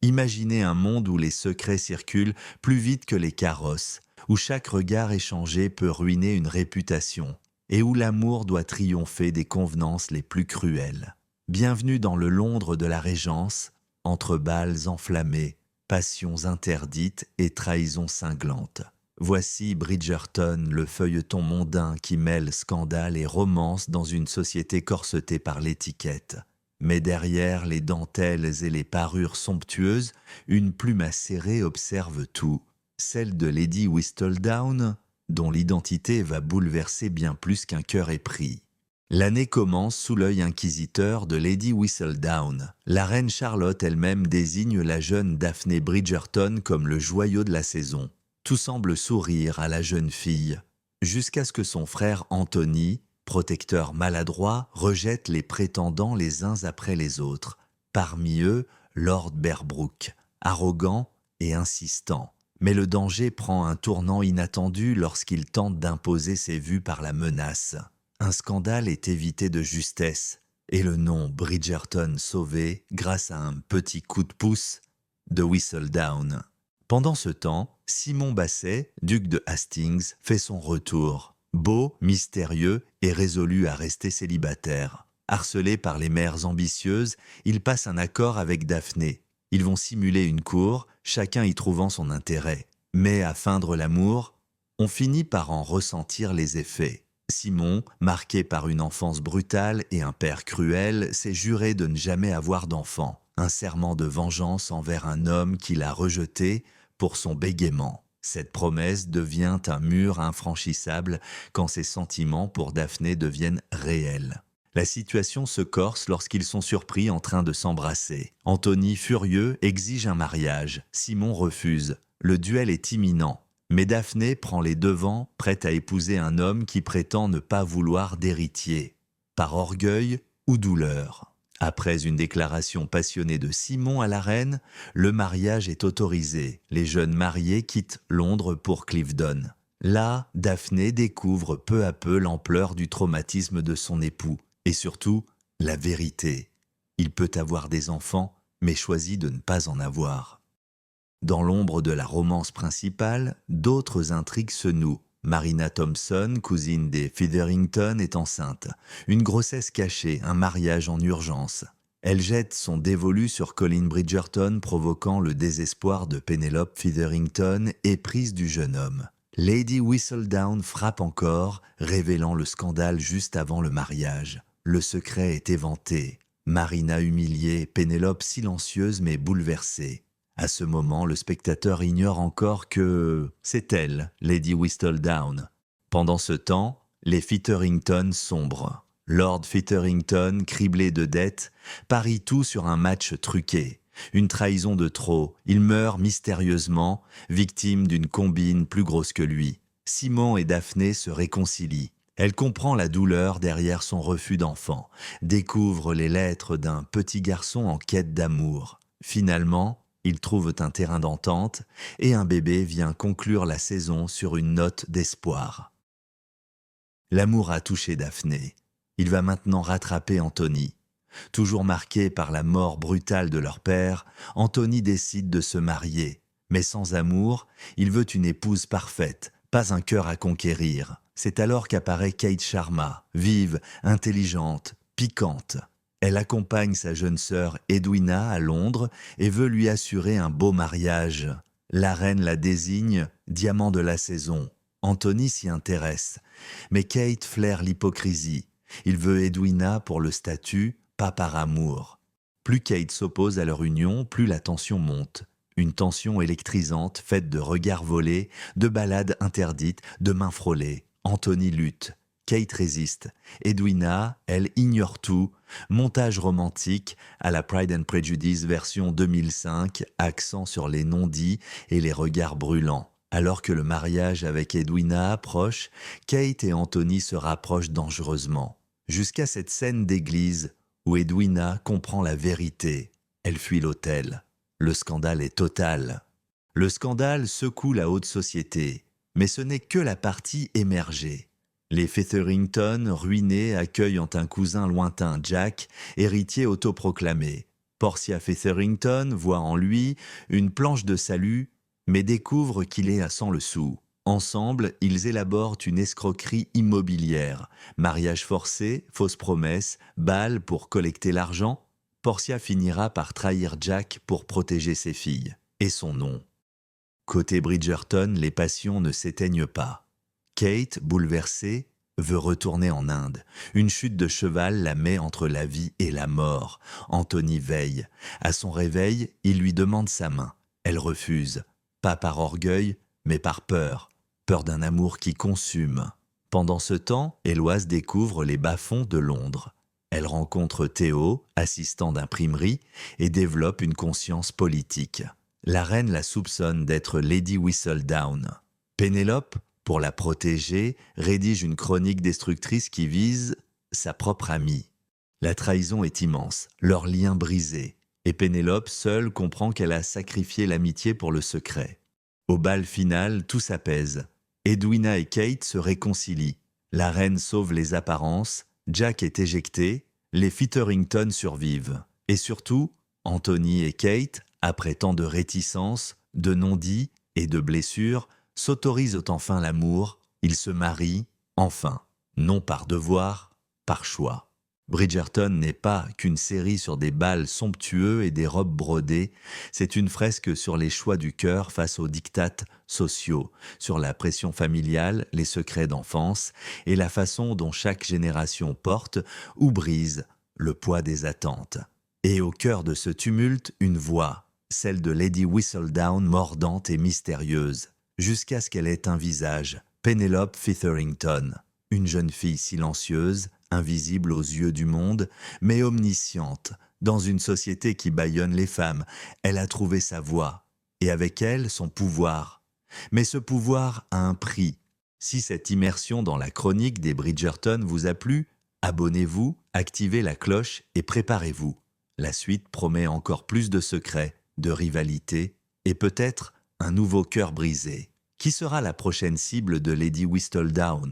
Imaginez un monde où les secrets circulent plus vite que les carrosses, où chaque regard échangé peut ruiner une réputation, et où l'amour doit triompher des convenances les plus cruelles. Bienvenue dans le Londres de la Régence, entre bals enflammés, passions interdites et trahisons cinglantes. Voici Bridgerton, le feuilleton mondain qui mêle scandale et romance dans une société corsetée par l'étiquette. Mais derrière les dentelles et les parures somptueuses, une plume acérée observe tout, celle de Lady Whistledown, dont l'identité va bouleverser bien plus qu'un cœur épris. L'année commence sous l'œil inquisiteur de Lady Whistledown. La reine Charlotte elle-même désigne la jeune Daphné Bridgerton comme le joyau de la saison. Tout semble sourire à la jeune fille, jusqu'à ce que son frère Anthony, protecteur maladroit, rejette les prétendants les uns après les autres. Parmi eux, Lord Berbrook, arrogant et insistant. Mais le danger prend un tournant inattendu lorsqu'il tente d'imposer ses vues par la menace. Un scandale est évité de justesse, et le nom Bridgerton sauvé grâce à un petit coup de pouce de Whistledown. Pendant ce temps, Simon Basset, duc de Hastings, fait son retour. Beau, mystérieux et résolu à rester célibataire. Harcelé par les mères ambitieuses, il passe un accord avec Daphné. Ils vont simuler une cour, chacun y trouvant son intérêt. Mais à feindre l'amour, on finit par en ressentir les effets. Simon, marqué par une enfance brutale et un père cruel, s'est juré de ne jamais avoir d'enfant. Un serment de vengeance envers un homme qu'il a rejeté pour son bégaiement. Cette promesse devient un mur infranchissable quand ses sentiments pour Daphné deviennent réels. La situation se corse lorsqu'ils sont surpris en train de s'embrasser. Anthony, furieux, exige un mariage. Simon refuse. Le duel est imminent. Mais Daphné prend les devants, prête à épouser un homme qui prétend ne pas vouloir d'héritier. Par orgueil ou douleur. Après une déclaration passionnée de Simon à la reine, le mariage est autorisé. Les jeunes mariés quittent Londres pour Cliveden. Là, Daphné découvre peu à peu l'ampleur du traumatisme de son époux, et surtout, la vérité. Il peut avoir des enfants, mais choisit de ne pas en avoir. Dans l'ombre de la romance principale, d'autres intrigues se nouent. Marina Thompson, cousine des Featherington, est enceinte. Une grossesse cachée, un mariage en urgence. Elle jette son dévolu sur Colin Bridgerton, provoquant le désespoir de Penelope Featherington, éprise du jeune homme. Lady Whistledown frappe encore, révélant le scandale juste avant le mariage. Le secret est éventé. Marina humiliée, Pénélope silencieuse mais bouleversée. À ce moment, le spectateur ignore encore que c'est elle, Lady Whistledown. Pendant ce temps, les Featherington sombrent. Lord Featherington, criblé de dettes, parie tout sur un match truqué. Une trahison de trop, il meurt mystérieusement, victime d'une combine plus grosse que lui. Simon et Daphné se réconcilient. Elle comprend la douleur derrière son refus d'enfant, découvre les lettres d'un petit garçon en quête d'amour. Finalement, ils trouvent un terrain d'entente et un bébé vient conclure la saison sur une note d'espoir. L'amour a touché Daphné. Il va maintenant rattraper Anthony. Toujours marqué par la mort brutale de leur père, Anthony décide de se marier. Mais sans amour, il veut une épouse parfaite, pas un cœur à conquérir. C'est alors qu'apparaît Kate Sharma, vive, intelligente, piquante. Elle accompagne sa jeune sœur Edwina à Londres et veut lui assurer un beau mariage. La reine la désigne diamant de la saison. Anthony s'y intéresse, mais Kate flaire l'hypocrisie. Il veut Edwina pour le statut, pas par amour. Plus Kate s'oppose à leur union, plus la tension monte. Une tension électrisante faite de regards volés, de balades interdites, de mains frôlées. Anthony lutte. Kate résiste. Edwina, elle, ignore tout. Montage romantique à la Pride and Prejudice version 2005, accent sur les non-dits et les regards brûlants. Alors que le mariage avec Edwina approche, Kate et Anthony se rapprochent dangereusement. Jusqu'à cette scène d'église où Edwina comprend la vérité. Elle fuit l'autel. Le scandale est total. Le scandale secoue la haute société, mais ce n'est que la partie émergée. Les Featherington, ruinés, accueillent un cousin lointain, Jack, héritier autoproclamé. Portia Featherington voit en lui une planche de salut, mais découvre qu'il est à 100 le sou. Ensemble, ils élaborent une escroquerie immobilière. Mariage forcé, fausses promesses, bal pour collecter l'argent. Portia finira par trahir Jack pour protéger ses filles. Et son nom. Côté Bridgerton, les passions ne s'éteignent pas. Kate, bouleversée, veut retourner en Inde. Une chute de cheval la met entre la vie et la mort. Anthony veille. À son réveil, il lui demande sa main. Elle refuse. Pas par orgueil, mais par peur. Peur d'un amour qui consume. Pendant ce temps, Héloïse découvre les bas-fonds de Londres. Elle rencontre Théo, assistant d'imprimerie, et développe une conscience politique. La reine la soupçonne d'être Lady Whistledown. Pénélope, pour la protéger, rédige une chronique destructrice qui vise sa propre amie. La trahison est immense, leur lien brisé, et Pénélope seule comprend qu'elle a sacrifié l'amitié pour le secret. Au bal final, tout s'apaise. Edwina et Kate se réconcilient. La reine sauve les apparences, Jack est éjecté, les Featherington survivent. Et surtout, Anthony et Kate, après tant de réticences, de non-dits et de blessures, s'autorisent enfin l'amour, ils se marient, enfin, non par devoir, par choix. Bridgerton n'est pas qu'une série sur des bals somptueux et des robes brodées, c'est une fresque sur les choix du cœur face aux diktats sociaux, sur la pression familiale, les secrets d'enfance et la façon dont chaque génération porte ou brise le poids des attentes. Et au cœur de ce tumulte, une voix, celle de Lady Whistledown mordante et mystérieuse, jusqu'à ce qu'elle ait un visage, Pénélope Featherington, une jeune fille silencieuse, invisible aux yeux du monde, mais omnisciente. Dans une société qui bâillonne les femmes, elle a trouvé sa voie, et avec elle son pouvoir. Mais ce pouvoir a un prix. Si cette immersion dans la chronique des Bridgerton vous a plu, abonnez-vous, activez la cloche et préparez-vous. La suite promet encore plus de secrets, de rivalités, et peut-être un nouveau cœur brisé. Qui sera la prochaine cible de Lady Whistledown ?